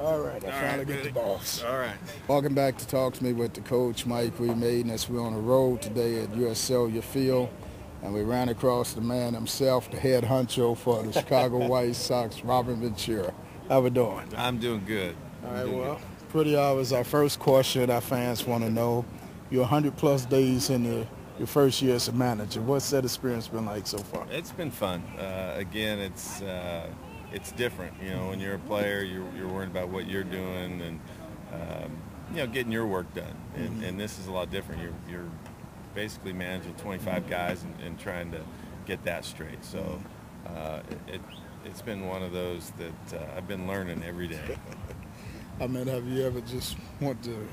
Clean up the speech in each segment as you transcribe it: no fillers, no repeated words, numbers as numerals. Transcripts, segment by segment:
All right, I finally get the boss. All right. Welcome back to Talk to Me with the coach, Mike. We made as we're on the road today at US Cellular Field, and we ran across the man himself, the head honcho for the Chicago White Sox, Robin Ventura. How we doing? I'm doing good. All right, well, pretty obvious. Our first question our fans want to know, you're 100-plus days in your first year as a manager. What's that experience been like so far? It's been fun. Again, it's different. You know, when you're a player, you're worried about what you're doing and getting your work done. And this is a lot different. You're basically managing 25 guys and trying to get that straight. So it's been one of those that I've been learning every day. I mean, have you ever just want to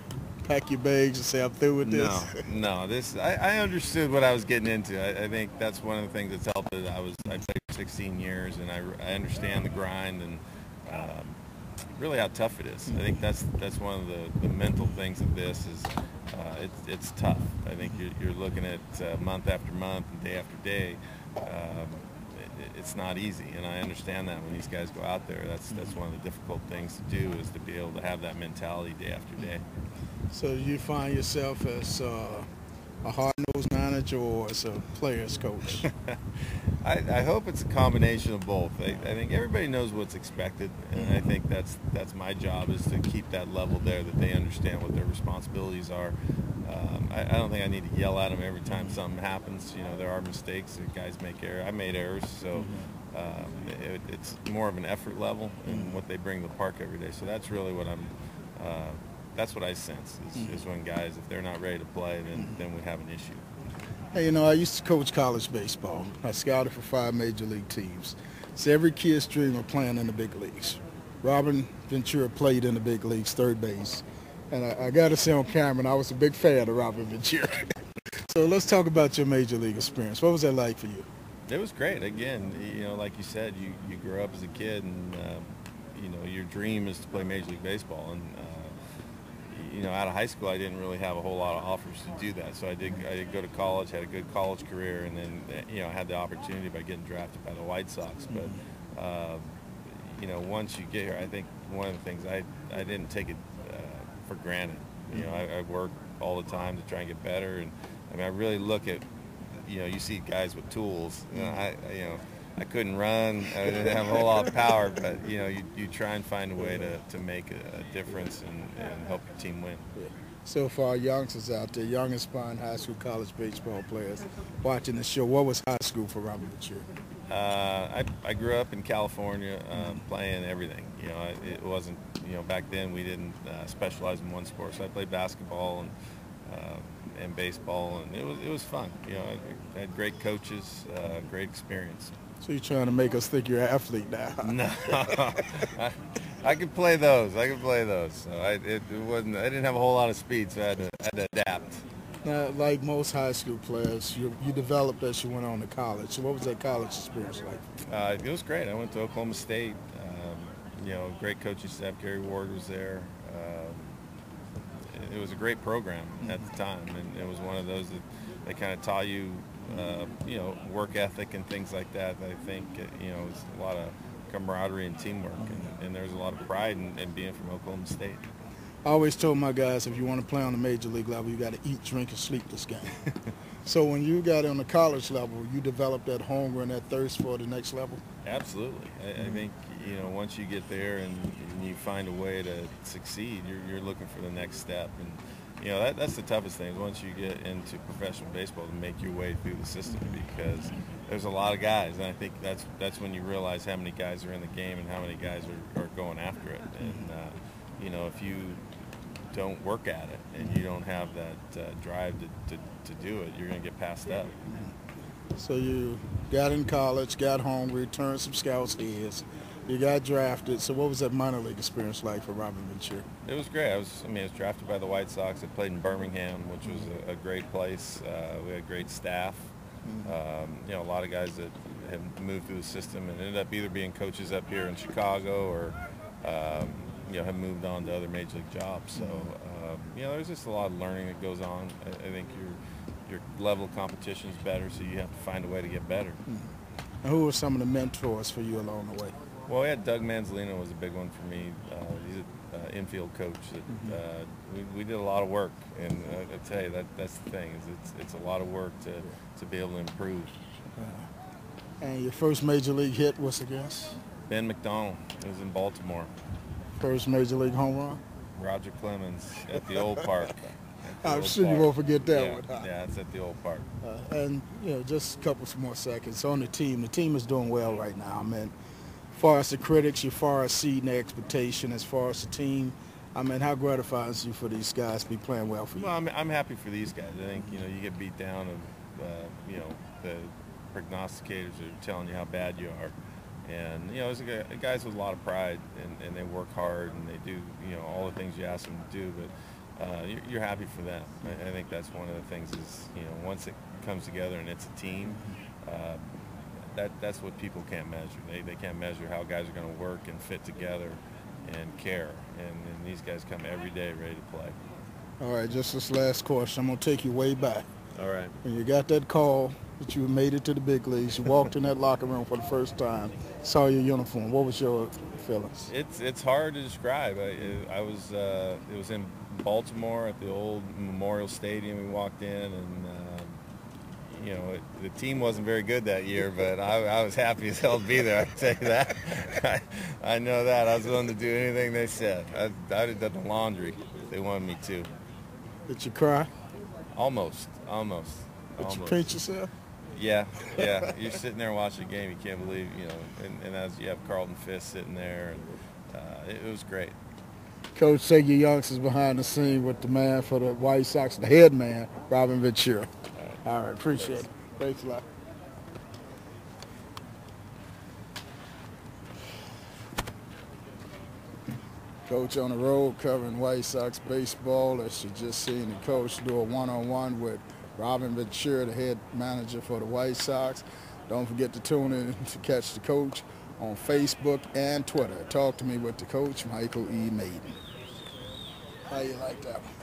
pack your bags and say, I'm through with this? No. I understood what I was getting into. I think that's one of the things that's helped. I played for 16 years, and I understand the grind and really how tough it is. I think that's one of the mental things of this is it's tough. I think you're looking at month after month and day after day. It's not easy, and I understand that when these guys go out there. That's one of the difficult things to do is to be able to have that mentality day after day. So you find yourself as a hard-nosed manager or as a player's coach? I hope it's a combination of both. I think everybody knows what's expected, and I think that's my job is to keep that level there, that they understand what their responsibilities are. I don't think I need to yell at them every time something happens. You know, there are mistakes. The guys make errors. I made errors, so it's more of an effort level and what they bring to the park every day. So that's really what that's what I sense is when guys, if they're not ready to play, then we have an issue. Hey, you know, I used to coach college baseball. I scouted for 5 major league teams. It's every kid's dream of playing in the big leagues. Robin Ventura played in the big leagues, third base. And I got to say on camera, I was a big fan of Robin Ventura. So let's talk about your major league experience. What was that like for you? It was great. Again, you know, like you said, you grow up as a kid, and you know, your dream is to play Major League Baseball. And you know, out of high school, I didn't really have a whole lot of offers to do that. So I did go to college, had a good college career, and then you know, I had the opportunity by getting drafted by the White Sox. But you know, once you get here, I think one of the things I didn't take it for granted. You know, I work all the time to try and get better, and I mean, I really look at, you know, you see guys with tools. You know, I couldn't run. I didn't have a whole lot of power, but you know, you try and find a way to make a difference and help your team win. So for our youngsters out there, young aspiring high school, college baseball players watching the show, what was high school for Robin Ventura? I grew up in California playing everything. You know, it wasn't, you know, back then we didn't specialize in one sport. So I played basketball and baseball, and it was fun. You know, I had great coaches, great experience. So you're trying to make us think you're an athlete now? No, I could play those. So it wasn't. I didn't have a whole lot of speed, so I had to adapt. Now, like most high school players, you developed as you went on to college. So what was that college experience like? It was great. I went to Oklahoma State. You know, great coaching staff. Gary Ward was there. It was a great program at the time, and it was one of those that they kind of taught you, you know, work ethic and things like that. I think, you know, it's a lot of camaraderie and teamwork, and there's a lot of pride in being from Oklahoma State. I always told my guys, if you want to play on the major league level, you got to eat, drink, and sleep this game. So when you got on the college level, you developed that hunger and that thirst for the next level? Absolutely. I think, you know, once you get there and you find a way to succeed, you're looking for the next step. And, you know, that's the toughest thing, once you get into professional baseball, to make your way through the system, because there's a lot of guys. And I think that's when you realize how many guys are in the game and how many guys are going after it. And, you know, if you don't work at it and you don't have that drive to do it, you're going to get passed up. So you got in college, got hungry, turned some scouts' heads. You got drafted. So what was that minor league experience like for Robin Ventura? It was great. I was drafted by the White Sox. I played in Birmingham, which was a great place. We had great staff. You know, a lot of guys that have moved through the system and ended up either being coaches up here in Chicago or you know, have moved on to other major league jobs. So you know, there's just a lot of learning that goes on. I think your level of competition is better, so you have to find a way to get better. And who were some of the mentors for you along the way? Well, we had Doug Manzolino was a big one for me. He's infield coach. That, we did a lot of work, and I tell you that's the thing, is it's a lot of work to be able to improve. And your first major league hit was against? Ben McDonald. It was in Baltimore. First major league home run? Roger Clemens at the old park. I'm sure you won't forget that one. Yeah, it's at the old park. And just a couple more seconds on the team. The team is doing well right now. I mean, as far as the critics, as far as seeding the expectation, as far as the team, I mean, how gratifying is you for these guys to be playing well for you? Well, I'm happy for these guys. I think you get beat down, and the prognosticators are telling you how bad you are. And it's guys with a lot of pride, and they work hard, and they do all the things you ask them to do. But you're happy for them. I think that's one of the things is once it comes together and it's a team, that's what people can't measure. They can't measure how guys are going to work and fit together and care. And these guys come every day ready to play. All right, just this last question. I'm going to take you way back. All right. When you got that call that you made it to the big leagues, you walked in that locker room for the first time, saw your uniform. What was your feelings? It's hard to describe. It was in Baltimore at the old Memorial Stadium. We walked in, and the team wasn't very good that year, but I was happy as hell to be there. I can tell you that. I know that. I was willing to do anything they said. I'd have done the laundry if they wanted me to. Did you cry? Almost. Did you pinch yourself? Yeah. You're sitting there watching a game, you can't believe, and as you have Carlton Fisk sitting there, and it was great. Coach, say your youngsters behind the scene with the man for the White Sox, the head man, Robin Ventura. All right, appreciate it. Thanks a lot. Coach on the road covering White Sox baseball. As you just seen the coach do a one-on-one with Robin Ventura, the head manager for the White Sox. Don't forget to tune in to catch the coach on Facebook and Twitter. Talk to me with the coach, Michael E. Mayden. How you like that one?